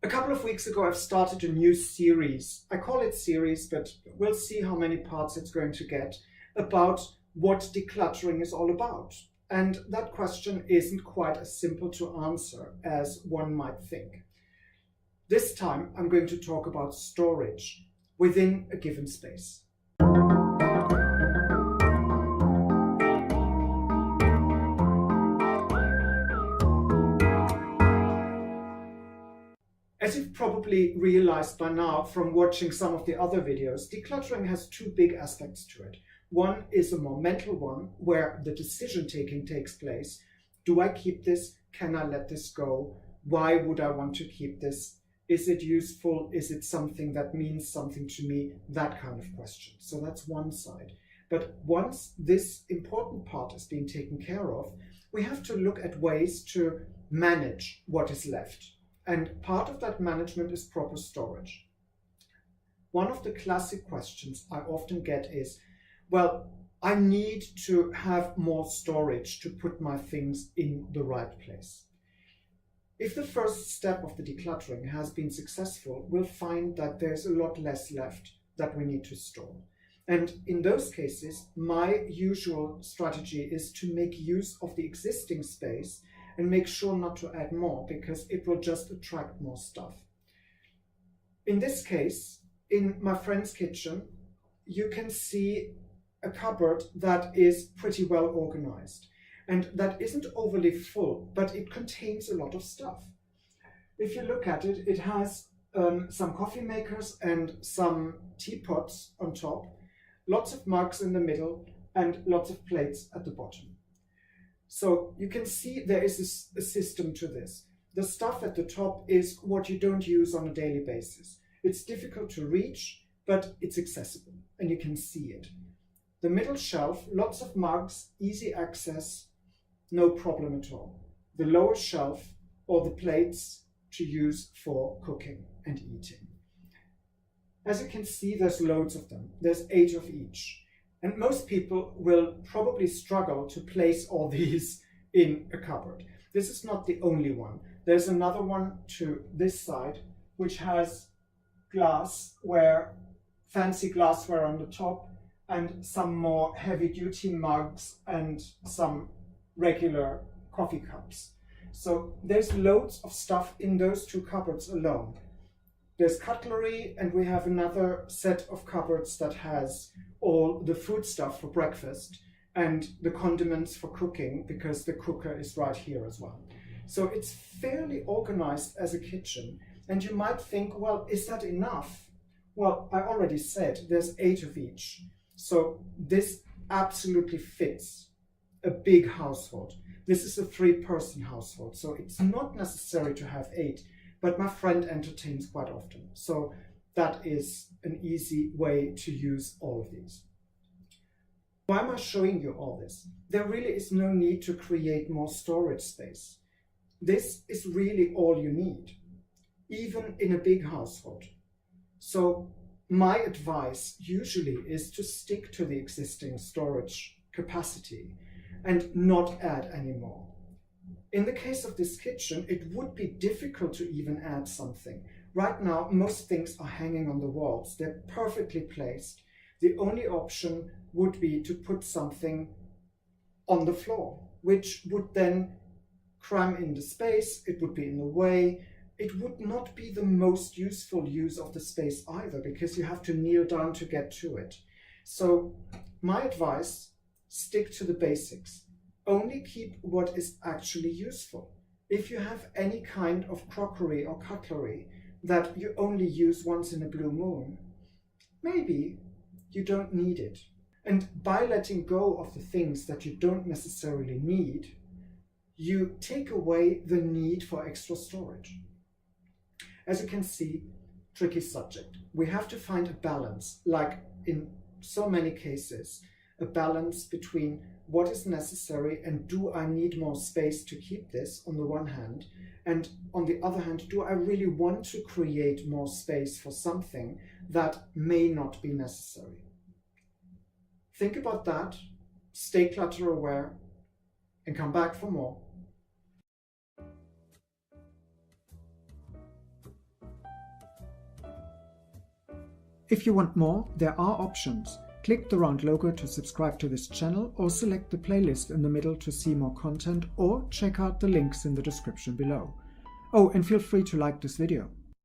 A couple of weeks ago, I've started a new series. I call it series, but we'll see how many parts it's going to get, about what decluttering is all about. And that question isn't quite as simple to answer as one might think. This time, I'm going to talk about storage within a given space. As you've probably realized by now from watching some of the other videos, decluttering has two big aspects to it. One is a more mental one, where the decision-taking takes place. Do I keep this? Can I let this go? Why would I want to keep this? Is it useful? Is it something that means something to me? That kind of question. So that's one side. But once this important part is being taken care of, we have to look at ways to manage what is left. And part of that management is proper storage. One of the classic questions I often get is, well, I need to have more storage to put my things in the right place. If the first step of the decluttering has been successful, we'll find that there's a lot less left that we need to store. And in those cases, my usual strategy is to make use of the existing space and make sure not to add more, because it will just attract more stuff. In this case, in my friend's kitchen, you can see a cupboard that is pretty well organized and that isn't overly full, but it contains a lot of stuff. If you look at it, it has some coffee makers and some teapots on top, lots of mugs in the middle, and lots of plates at the bottom. So you can see there is a system to this. The stuff at the top is what you don't use on a daily basis. It's difficult to reach, but it's accessible and you can see it. The middle shelf, lots of mugs, easy access, no problem at all. The lower shelf, or the plates to use for cooking and eating. As you can see, there's loads of them. There's 8 of each. And most people will probably struggle to place all these in a cupboard. This is not the only one. There's another one to this side, which has fancy glassware on the top, and some more heavy-duty mugs and some regular coffee cups. So there's loads of stuff in those 2 cupboards alone. There's cutlery, and we have another set of cupboards that has all the food stuff for breakfast and the condiments for cooking, because the cooker is right here as well. So it's fairly organized as a kitchen. And you might think, well, is that enough? Well, I already said there's 8 of each. So this absolutely fits a big household. This is a 3-person household, so it's not necessary to have 8. But my friend entertains quite often, so that is an easy way to use all of these. Why am I showing you all this? There really is no need to create more storage space. This is really all you need, even in a big household. So my advice usually is to stick to the existing storage capacity and not add any more. In the case of this kitchen, it would be difficult to even add something. Right now, most things are hanging on the walls. They're perfectly placed. The only option would be to put something on the floor, which would then cram in the space. It would be in the way. It would not be the most useful use of the space either, because you have to kneel down to get to it. So my advice, stick to the basics. Only keep what is actually useful. If you have any kind of crockery or cutlery that you only use once in a blue moon, maybe you don't need it. And by letting go of the things that you don't necessarily need, you take away the need for extra storage. As you can see, tricky subject. We have to find a balance, like in so many cases, a balance between what is necessary and do I need more space to keep this on the one hand, and on the other hand, do I really want to create more space for something that may not be necessary? Think about that, stay clutter aware, and come back for more. If you want more, there are options. Click the round logo to subscribe to this channel, or select the playlist in the middle to see more content, or check out the links in the description below. Oh, and feel free to like this video.